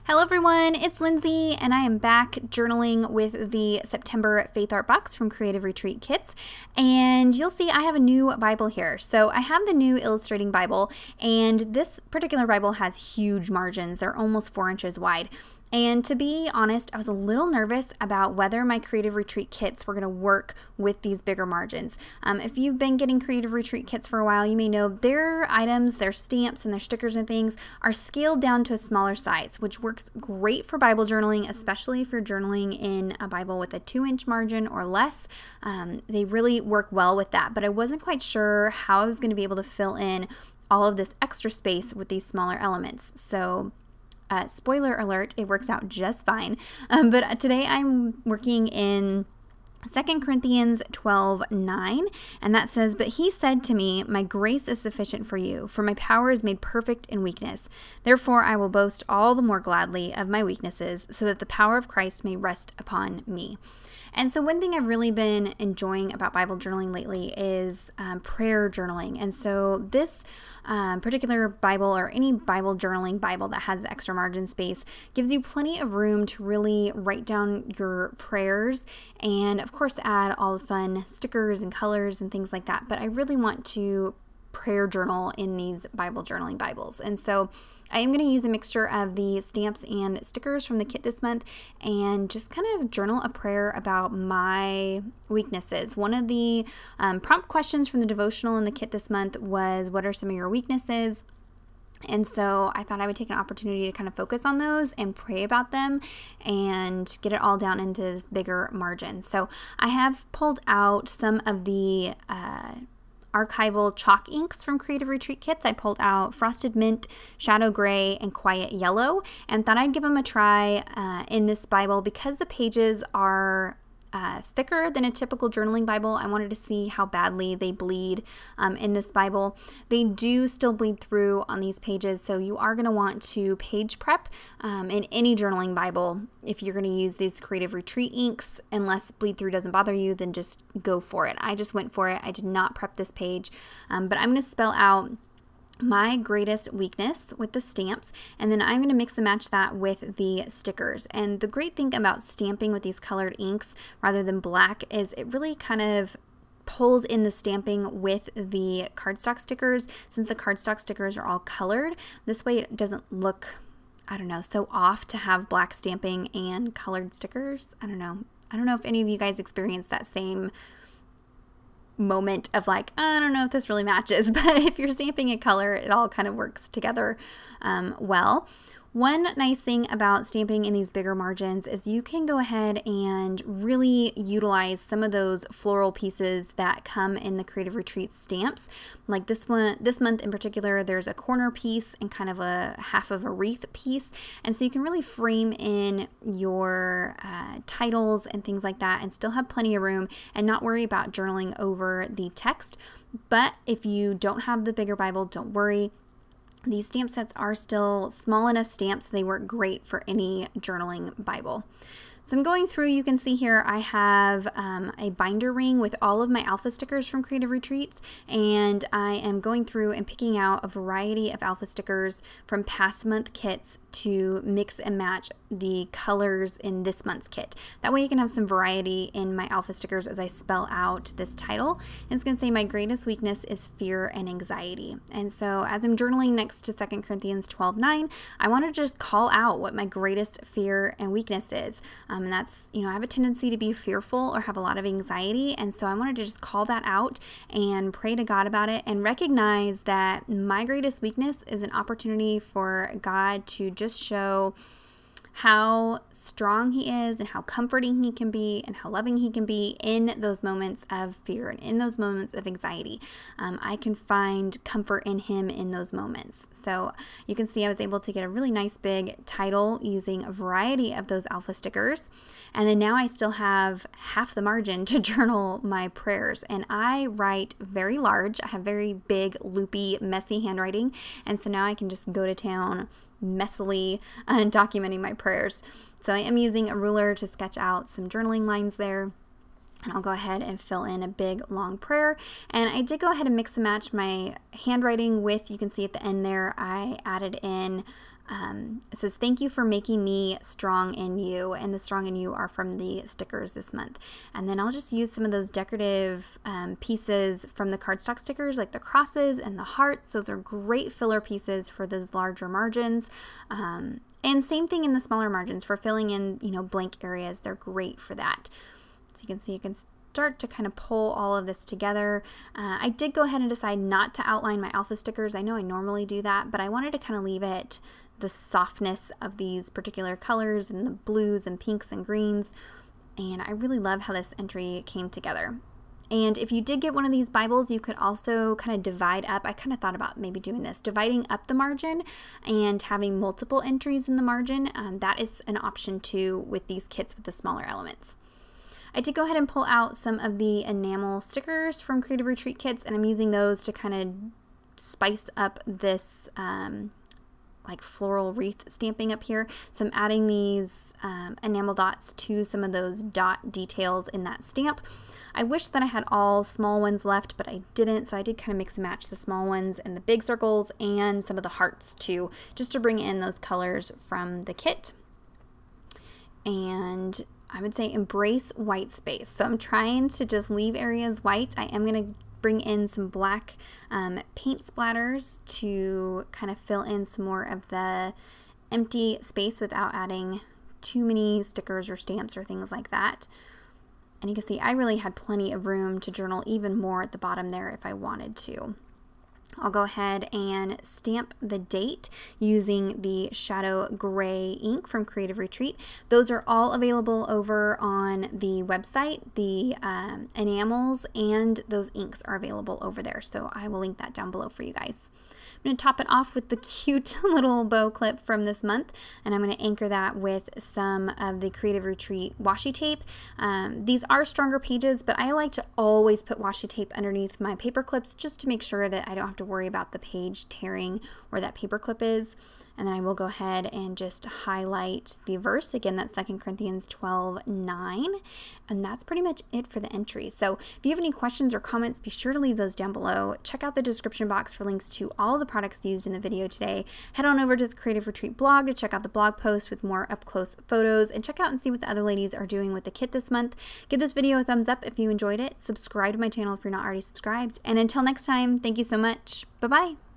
Hello everyone, it's Lindsay and I am back journaling with the September Faith Art Box from Creative Retreat Kits, and you'll see I have a new Bible here. So I have the new Illustrating Bible, and this particular Bible has huge margins. They're almost 4 inches wide. And to be honest, I was a little nervous about whether my Creative Retreat kits were going to work with these bigger margins. If you've been getting Creative Retreat kits for a while, you may know their items, their stamps, and their stickers and things are scaled down to a smaller size, which works great for Bible journaling, especially if you're journaling in a Bible with a 2-inch margin or less. They really work well with that, but I wasn't quite sure how I was going to be able to fill in all of this extra space with these smaller elements. So spoiler alert, it works out just fine. But today I'm working in 2 Corinthians 12:9, and that says, "But he said to me, my grace is sufficient for you, for my power is made perfect in weakness. Therefore I will boast all the more gladly of my weaknesses, so that the power of Christ may rest upon me." And so one thing I've really been enjoying about Bible journaling lately is prayer journaling. And so this particular Bible, or any Bible journaling Bible that has the extra margin space, gives you plenty of room to really write down your prayers and of course add all the fun stickers and colors and things like that. But I really want to prayer journal in these Bible journaling Bibles. And so I am going to use a mixture of the stamps and stickers from the kit this month and just kind of journal a prayer about my weaknesses. One of the prompt questions from the devotional in the kit this month was, what are some of your weaknesses? And so I thought I would take an opportunity to kind of focus on those and pray about them and get it all down into this bigger margin. So I have pulled out some of the archival chalk inks from Creative Retreat Kits. I pulled out Frosted Mint, Shadow Gray, and Quiet Yellow, and thought I'd give them a try in this Bible because the pages are thicker than a typical journaling Bible. I wanted to see how badly they bleed in this Bible. They do still bleed through on these pages, so you are going to want to page prep in any journaling Bible. If you're going to use these Creative Retreat inks, unless bleed through doesn't bother you, then just go for it. I just went for it. I did not prep this page, but I'm going to spell out my greatest weakness with the stamps, and then I'm going to mix and match that with the stickers. And the great thing about stamping with these colored inks rather than black is it really kind of pulls in the stamping with the cardstock stickers. Since the cardstock stickers are all colored, this way it doesn't look, I don't know, so off to have black stamping and colored stickers. I don't know if any of you guys experience that same moment of like, I don't know if this really matches, but if you're stamping a color, it all kind of works together well. One nice thing about stamping in these bigger margins is you can go ahead and really utilize some of those floral pieces that come in the Creative Retreat stamps. Like this month in particular, there's a corner piece and kind of a half of a wreath piece. And so you can really frame in your titles and things like that and still have plenty of room and not worry about journaling over the text. But if you don't have the bigger Bible, don't worry. These stamp sets are still small enough stamps. They work great for any journaling Bible. So I'm going through, you can see here I have a binder ring with all of my alpha stickers from Creative Retreats, and I am going through and picking out a variety of alpha stickers from past month kits to mix and match the colors in this month's kit. That way you can have some variety in my alpha stickers as I spell out this title. And it's going to say, my greatest weakness is fear and anxiety. And so as I'm journaling next to 2 Corinthians 12:9, I want to just call out what my greatest fear and weakness is. And that's, I have a tendency to be fearful or have a lot of anxiety. And so I wanted to just call that out and pray to God about it and recognize that my greatest weakness is an opportunity for God to just show how strong he is and how comforting he can be and how loving he can be in those moments of fear and in those moments of anxiety. I can find comfort in him in those moments. So you can see I was able to get a really nice big title using a variety of those alpha stickers. And then now I still have half the margin to journal my prayers. And I write very large. I have very big, loopy, messy handwriting. And so now I can just go to town messily documenting my prayers. So I am using a ruler to sketch out some journaling lines there. And I'll go ahead and fill in a big long prayer. And I did go ahead and mix and match my handwriting with, you can see at the end there, I added in It says, "Thank you for making me strong in you," and the strong in you are from the stickers this month. And then I'll just use some of those decorative pieces from the cardstock stickers, like the crosses and the hearts. Those are great filler pieces for those larger margins. And same thing in the smaller margins for filling in, blank areas. They're great for that. So you can see you can start to kind of pull all of this together. I did go ahead and decide not to outline my alpha stickers. I know I normally do that, but I wanted to kind of leave it the softness of these particular colors and the blues and pinks and greens. And I really love how this entry came together. And if you did get one of these Bibles, you could also kind of divide up. I kind of thought about maybe doing this, dividing up the margin and having multiple entries in the margin. That is an option too with these kits with the smaller elements. I did go ahead and pull out some of the enamel stickers from Creative Retreat kits, and I'm using those to kind of spice up this like floral wreath stamping up here. So I'm adding these enamel dots to some of those dot details in that stamp. I wish that I had all small ones left, but I didn't, so I did kind of mix and match the small ones and the big circles and some of the hearts too, just to bring in those colors from the kit. And I would say embrace white space. So I'm trying to just leave areas white. I am going to bring in some black paint splatters to kind of fill in some more of the empty space without adding too many stickers or stamps or things like that. And you can see I really had plenty of room to journal even more at the bottom there if I wanted to. I'll go ahead and stamp the date using the Shadow Gray ink from Creative Retreat. Those are all available over on the website. The enamels and those inks are available over there, so I will link that down below for you guys. I'm going to top it off with the cute little bow clip from this month, and I'm going to anchor that with some of the Creative Retreat washi tape. These are stronger pages, but I like to always put washi tape underneath my paper clips just to make sure that I don't have to worry about the page tearing where that paper clip is. And then I will go ahead and just highlight the verse. Again, that's 2 Corinthians 12:9. And that's pretty much it for the entry. So if you have any questions or comments, be sure to leave those down below. Check out the description box for links to all the products used in the video today. Head on over to the Creative Retreat blog to check out the blog post with more up-close photos, and check out and see what the other ladies are doing with the kit this month. Give this video a thumbs up if you enjoyed it. Subscribe to my channel if you're not already subscribed. And until next time, thank you so much. Bye-bye.